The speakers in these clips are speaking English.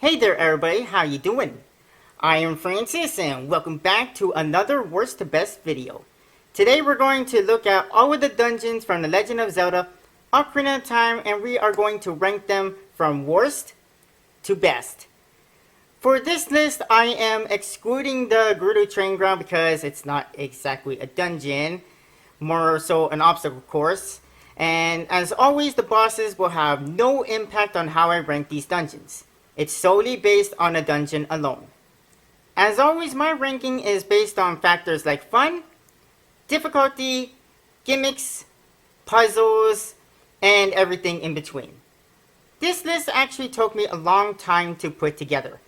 Hey there everybody, how you doing? I am Francis and welcome back to another worst to best video. Today we're going to look at all of the dungeons from The Legend of Zelda Ocarina of Time, and we are going to rank them from worst to best. For this list I am excluding the Gerudo Training Ground because it's not exactly a dungeon, more so an obstacle course. And as always, the bosses will have no impact on how I rank these dungeons. It's solely based on a dungeon alone. As always, my ranking is based on factors like fun, difficulty, gimmicks, puzzles, and everything in between. This list actually took me a long time to put together.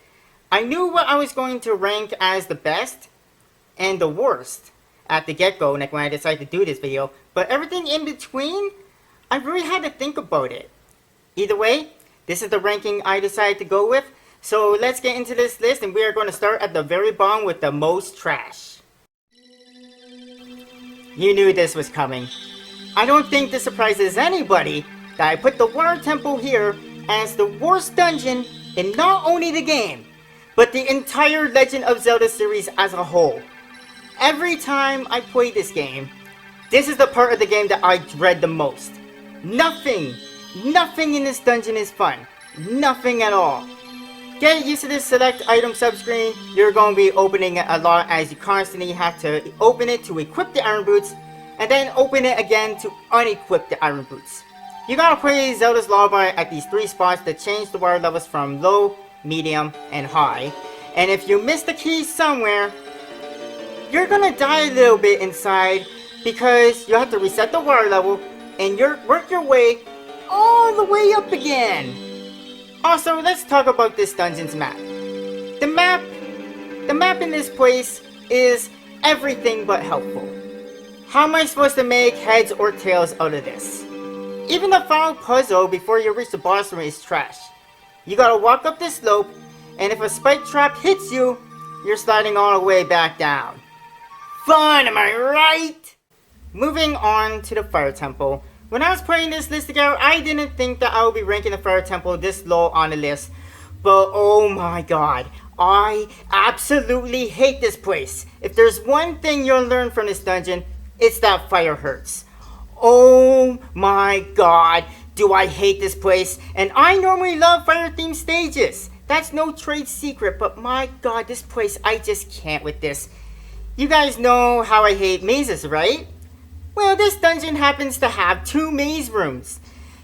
I knew what I was going to rank as the best and the worst at the get-go like when I decided to do this video, but everything in between, I really had to think about it. Either way, this is the ranking I decided to go with, so let's get into this list, and we are going to start at the very bottom with the most trash. You knew this was coming. I don't think this surprises anybody that I put the Water Temple here as the worst dungeon in not only the game, but the entire Legend of Zelda series as a whole. Every time I play this game, this is the part of the game that I dread the most. Nothing in this dungeon is fun. Nothing at all. Get used to this select item subscreen. You're going to be opening it a lot as you constantly have to open it to equip the Iron Boots, and then open it again to unequip the Iron Boots. You gotta play Zelda's Lullaby at these 3 spots to change the water levels from low, medium, and high. And if you miss the key somewhere, you're gonna die a little bit inside because you have to reset the water level and work your way all the way up again. Also, let's talk about this dungeon's map. The map in this place is everything but helpful. How am I supposed to make heads or tails out of this? Even the final puzzle before you reach the boss room is trash. You gotta walk up this slope, and if a spike trap hits you, you're sliding all the way back down. Fun, am I right? Moving on to the Fire Temple. When I was putting this list together, I didn't think that I would be ranking the Fire Temple this low on the list. But oh my god, I absolutely hate this place. If there's one thing you'll learn from this dungeon, it's that fire hurts. Oh my god, do I hate this place. And I normally love fire themed stages. That's no trade secret, but my god, this place, I just can't with this. You guys know how I hate mazes, right? Well, this dungeon happens to have 2 maze rooms.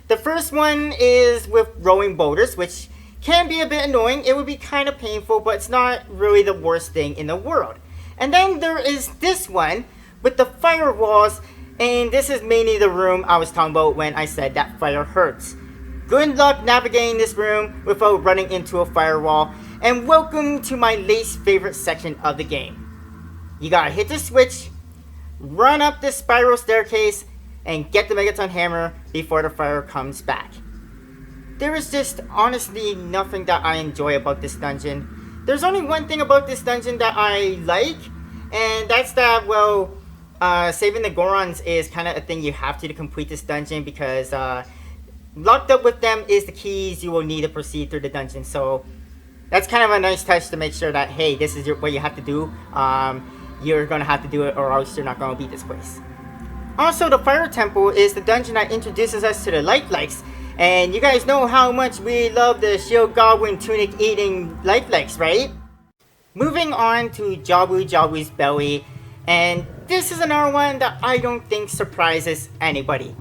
The first one is with rolling boulders, which can be a bit annoying. It would be kind of painful, but it's not really the worst thing in the world. And then there is this one with the firewalls, and this is mainly the room I was talking about when I said that fire hurts. Good luck navigating this room without running into a firewall, and welcome to my least favorite section of the game. You gotta hit the switch, run up this spiral staircase, and get the Megaton Hammer before the fire comes back. There is just honestly nothing that I enjoy about this dungeon. There's only one thing about this dungeon that I like, and that's that, well, saving the Gorons is kind of a thing you have to complete this dungeon, because locked up with them is the keys you will need to proceed through the dungeon. So that's kind of a nice touch to make sure that, hey, this is what you have to do. You're going to have to do it, or else you're not going to beat this place. Also, the Fire Temple is the dungeon that introduces us to the Light Likes. And you guys know how much we love the Shield Goblin Tunic eating Light Likes, right? Moving on to Jabu-Jabu's belly. And this is another one that I don't think surprises anybody.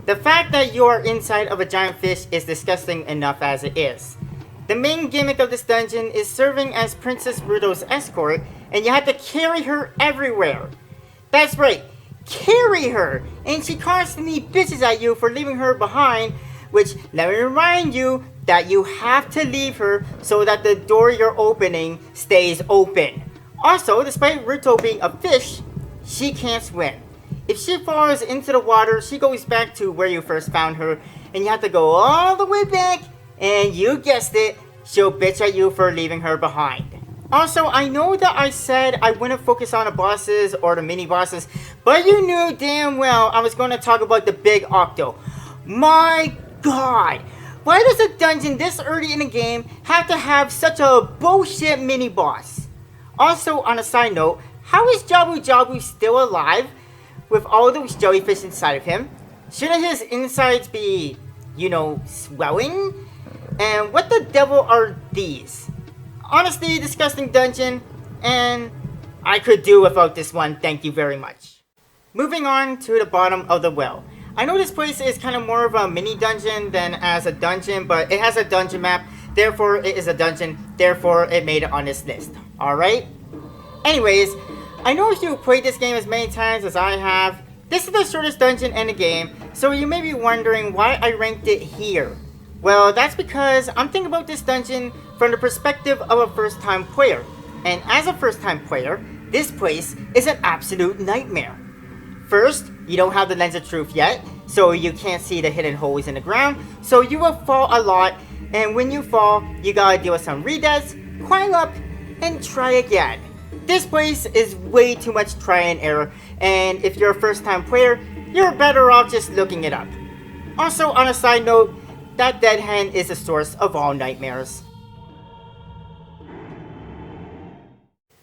The fact that you are inside of a giant fish is disgusting enough as it is. The main gimmick of this dungeon is serving as Princess Gerudo's escort, and you have to carry her everywhere. That's right, carry her! And she constantly bitches at you for leaving her behind, which, let me remind you that you have to leave her so that the door you're opening stays open. Also, despite Gerudo being a fish, she can't swim. If she falls into the water, she goes back to where you first found her, and you have to go all the way back, and you guessed it, she'll bitch at you for leaving her behind. Also, I know that I said I wouldn't focus on the bosses or the mini bosses, but you knew damn well I was going to talk about the big Octo. My god! Why does a dungeon this early in the game have to have such a bullshit mini boss? Also, on a side note, how is Jabu-Jabu still alive with all those jellyfish inside of him? Shouldn't his insides be, swelling? And what the devil are these? Honestly, disgusting dungeon, and I could do without this one, thank you very much. Moving on to the bottom of the well. I know this place is kind of more of a mini dungeon than as a dungeon, but it has a dungeon map, therefore it is a dungeon, therefore it made it on this list, alright? Anyways, I know if you played this game as many times as I have, this is the shortest dungeon in the game, so you may be wondering why I ranked it here. Well, that's because I'm thinking about this dungeon from the perspective of a first time player, and as a first time player, this place is an absolute nightmare. First, you don't have the lens of truth yet, so you can't see the hidden holes in the ground, so you will fall a lot, and when you fall, you gotta deal with some redeaths, climb up, and try again. This place is way too much try and error, and if you're a first time player, you're better off just looking it up. Also, on a side note, that dead hand is the source of all nightmares.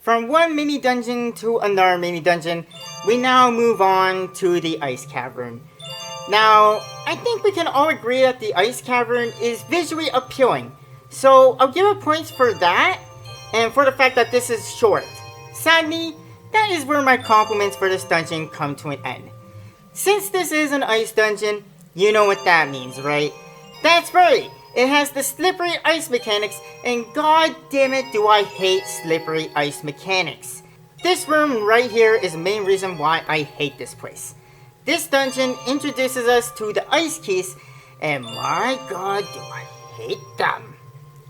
From one mini dungeon to another mini dungeon, we now move on to the Ice Cavern. Now, I think we can all agree that the Ice Cavern is visually appealing, so I'll give it points for that, and for the fact that this is short. Sadly, that is where my compliments for this dungeon come to an end. Since this is an ice dungeon, you know what that means, right? That's right! It has the slippery ice mechanics, and god damn it do I hate slippery ice mechanics. This room right here is the main reason why I hate this place. This dungeon introduces us to the ice keys, and my god do I hate them.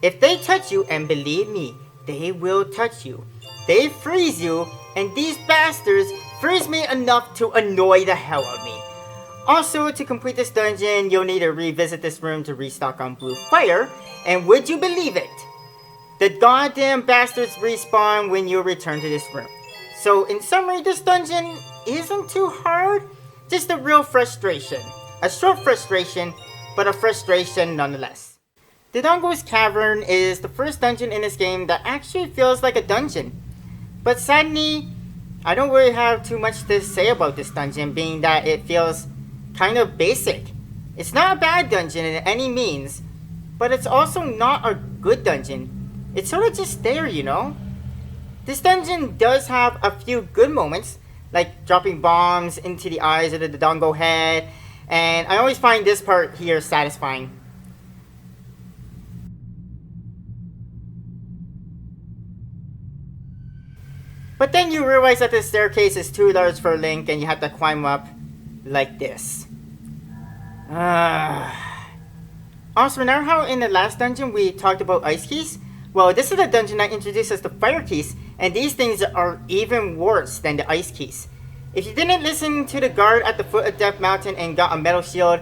If they touch you, and believe me, they will touch you, they freeze you, and these bastards freeze me enough to annoy the hell out of me. Also, to complete this dungeon, you'll need to revisit this room to restock on blue fire, and would you believe it? The goddamn bastards respawn when you return to this room. So in summary, this dungeon isn't too hard, just a real frustration. A short frustration, but a frustration nonetheless. Dodongo's Cavern is the first dungeon in this game that actually feels like a dungeon. But sadly, I don't really have too much to say about this dungeon, being that it feels kind of basic. It's not a bad dungeon in any means, but it's also not a good dungeon. It's sort of just there, This dungeon does have a few good moments, like dropping bombs into the eyes of the Dodongo head, and I always find this part here satisfying. But then you realize that the staircase is too large for Link and you have to climb up like this. Also, remember how in the last dungeon we talked about ice keys? Well, this is a dungeon that introduces the fire keys, and these things are even worse than the ice keys. If you didn't listen to the guard at the foot of Death Mountain and got a metal shield,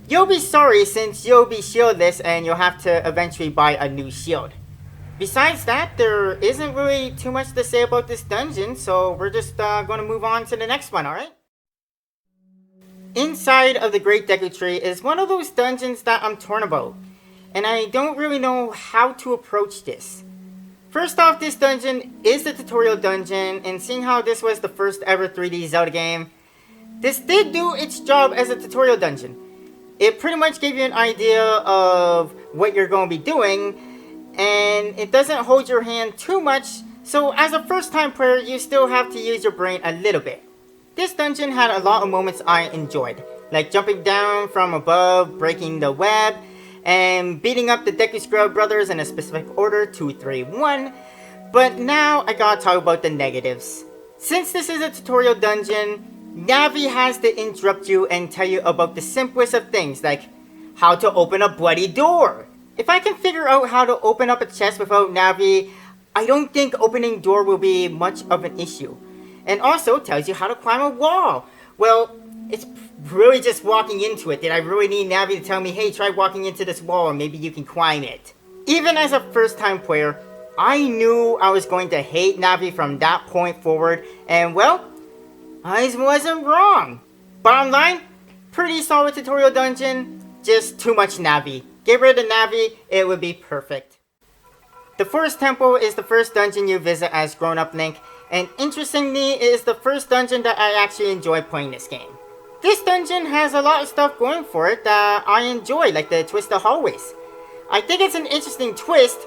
you'll be sorry since you'll be shieldless and you'll have to eventually buy a new shield. Besides that, there isn't really too much to say about this dungeon, so we're just going to move on to the next one, alright? Inside of the Great Deku Tree is one of those dungeons that I'm torn about, and I don't really know how to approach this. First off, this dungeon is the tutorial dungeon, and seeing how this was the first ever 3D Zelda game, this did do its job as a tutorial dungeon. It pretty much gave you an idea of what you're going to be doing, and it doesn't hold your hand too much, so as a first time player, you still have to use your brain a little bit. This dungeon had a lot of moments I enjoyed, like jumping down from above, breaking the web, and beating up the Deku Scrub brothers in a specific order, 2, 3, 1. But now I gotta talk about the negatives. Since this is a tutorial dungeon, Navi has to interrupt you and tell you about the simplest of things, like how to open a bloody door. If I can figure out how to open up a chest without Navi, I don't think opening door will be much of an issue. And also tells you how to climb a wall. Well, it's really just walking into it. Did I really need Navi to tell me, hey, try walking into this wall and maybe you can climb it? Even as a first time player, I knew I was going to hate Navi from that point forward, and well, I wasn't wrong. Bottom line, pretty solid tutorial dungeon, just too much Navi. Get rid of Navi, it would be perfect. The Forest Temple is the first dungeon you visit as grown-up Link, and interestingly, it is the first dungeon that I actually enjoy playing this game. This dungeon has a lot of stuff going for it that I enjoy, like the twisted hallways. I think it's an interesting twist,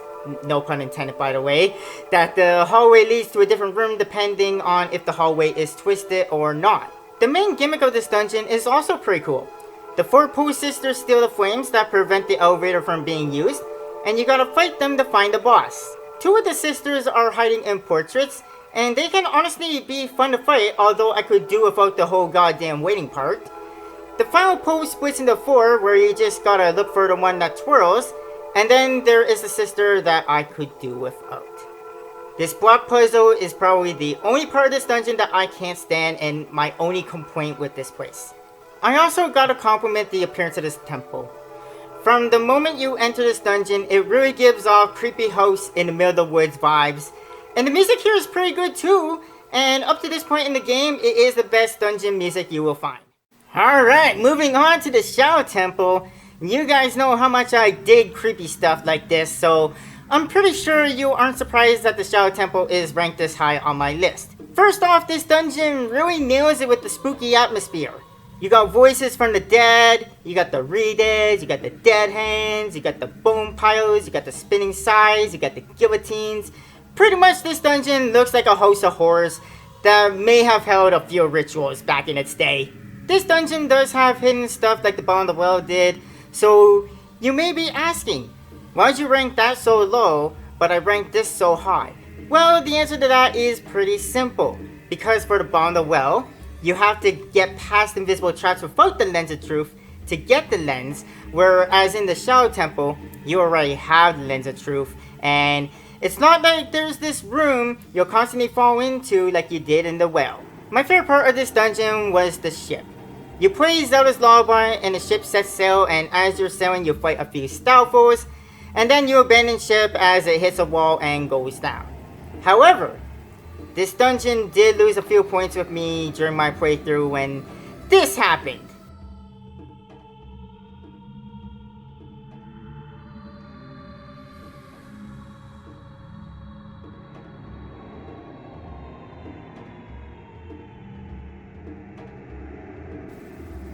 no pun intended by the way, that the hallway leads to a different room depending on if the hallway is twisted or not. The main gimmick of this dungeon is also pretty cool. The 4 Pooh sisters steal the flames that prevent the elevator from being used, and you gotta fight them to find the boss. 2 of the sisters are hiding in portraits, and they can honestly be fun to fight, although I could do without the whole goddamn waiting part. The final Pooh splits into 4, where you just gotta look for the one that twirls, and then there is the sister that I could do without. This block puzzle is probably the only part of this dungeon that I can't stand and my only complaint with this place. I also gotta compliment the appearance of this temple. From the moment you enter this dungeon, it really gives off creepy house in the middle of the woods vibes. And the music here is pretty good too, and up to this point in the game, it is the best dungeon music you will find. Alright, moving on to the Shadow Temple. You guys know how much I dig creepy stuff like this, so I'm pretty sure you aren't surprised that the Shadow Temple is ranked this high on my list. First off, this dungeon really nails it with the spooky atmosphere. You got voices from the dead, you got the re-deads, you got the dead hands, you got the bone piles, you got the spinning sides, you got the guillotines. Pretty much this dungeon looks like a host of horrors that may have held a few rituals back in its day. This dungeon does have hidden stuff like the Ball in the Well did, so you may be asking, why'd you rank that so low, but I ranked this so high? Well, the answer to that is pretty simple. Because for the Ball in the Well, you have to get past invisible traps without the Lens of Truth to get the lens, whereas in the Shadow Temple, you already have the Lens of Truth, and it's not like there's this room you'll constantly fall into like you did in the well. My favorite part of this dungeon was the ship. You play Zelda's Lullaby and the ship sets sail, and as you're sailing you fight a few style foes, and then you abandon ship as it hits a wall and goes down. However, this dungeon did lose a few points with me during my playthrough when this happened.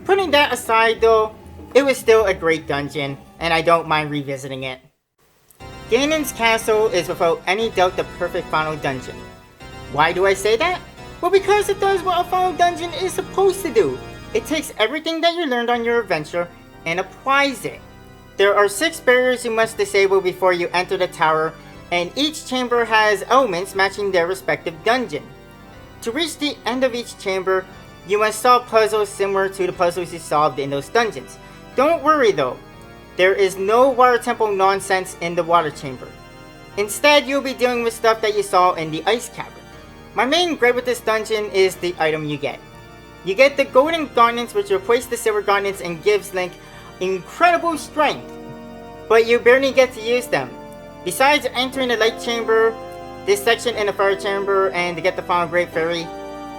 Putting that aside though, it was still a great dungeon, and I don't mind revisiting it. Ganon's castle is without any doubt the perfect final dungeon. Why do I say that? Well, because it does what a final dungeon is supposed to do. It takes everything that you learned on your adventure and applies it. There are 6 barriers you must disable before you enter the tower, and each chamber has elements matching their respective dungeon. To reach the end of each chamber, you must solve puzzles similar to the puzzles you solved in those dungeons. Don't worry though, there is no water temple nonsense in the water chamber. Instead, you'll be dealing with stuff that you saw in the ice cavern. My main gripe with this dungeon is the item you get. You get the golden gauntlets, which replace the silver gauntlets and gives Link incredible strength, but you barely get to use them. Besides entering the light chamber, this section in the fire chamber, and to get the final great fairy,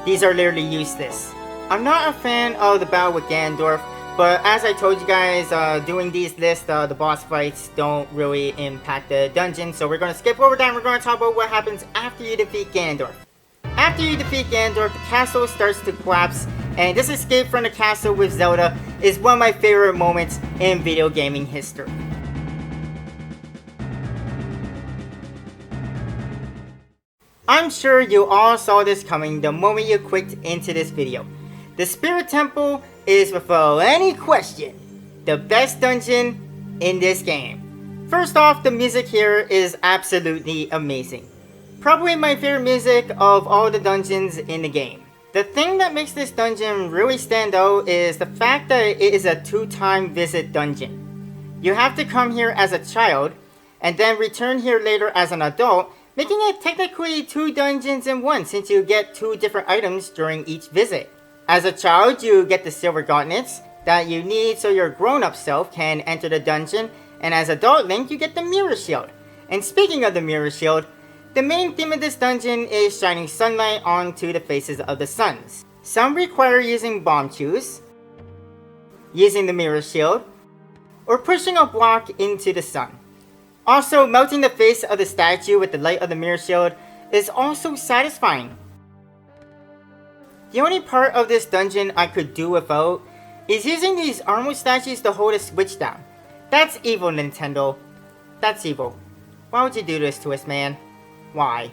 these are literally useless. I'm not a fan of the battle with Ganondorf, but as I told you guys, doing these lists, the boss fights don't really impact the dungeon, so we're going to skip over that and we're going to talk about what happens after you defeat Ganondorf. After you defeat Ganondorf, the castle starts to collapse, and this escape from the castle with Zelda is one of my favorite moments in video gaming history. I'm sure you all saw this coming the moment you clicked into this video. The Spirit Temple is without any question the best dungeon in this game. First off, the music here is absolutely amazing. Probably my favorite music of all the dungeons in the game. The thing that makes this dungeon really stand out is the fact that it is a 2-time visit dungeon. You have to come here as a child, and then return here later as an adult, making it technically 2 dungeons in one since you get 2 different items during each visit. As a child, you get the silver gauntlets that you need so your grown-up self can enter the dungeon, and as adult Link, you get the mirror shield. And speaking of the mirror shield, the main theme of this dungeon is shining sunlight onto the faces of the suns. Some require using bomb chews, using the mirror shield, or pushing a block into the sun. Also, melting the face of the statue with the light of the mirror shield is also satisfying. The only part of this dungeon I could do without is using these armor statues to hold a switch down. That's evil, Nintendo. That's evil. Why would you do this to us, man? Why?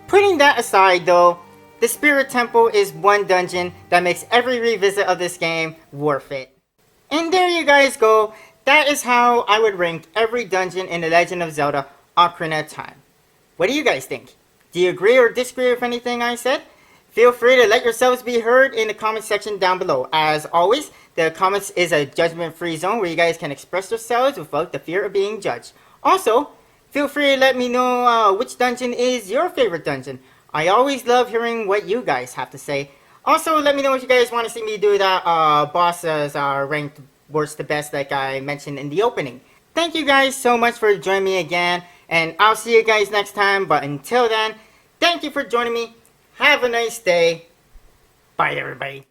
Putting that aside though, the Spirit Temple is one dungeon that makes every revisit of this game worth it. And there you guys go. That is how I would rank every dungeon in The Legend of Zelda Ocarina of Time. What do you guys think? Do you agree or disagree with anything I said? Feel free to let yourselves be heard in the comment section down below. As always, the comments is a judgment-free zone where you guys can express yourselves without the fear of being judged. Also, feel free to let me know which dungeon is your favorite dungeon. I always love hearing what you guys have to say. Also, let me know if you guys want to see me do that bosses are ranked worst to best like I mentioned in the opening. Thank you guys so much for joining me again, and I'll see you guys next time. But until then, thank you for joining me. Have a nice day. Bye, everybody.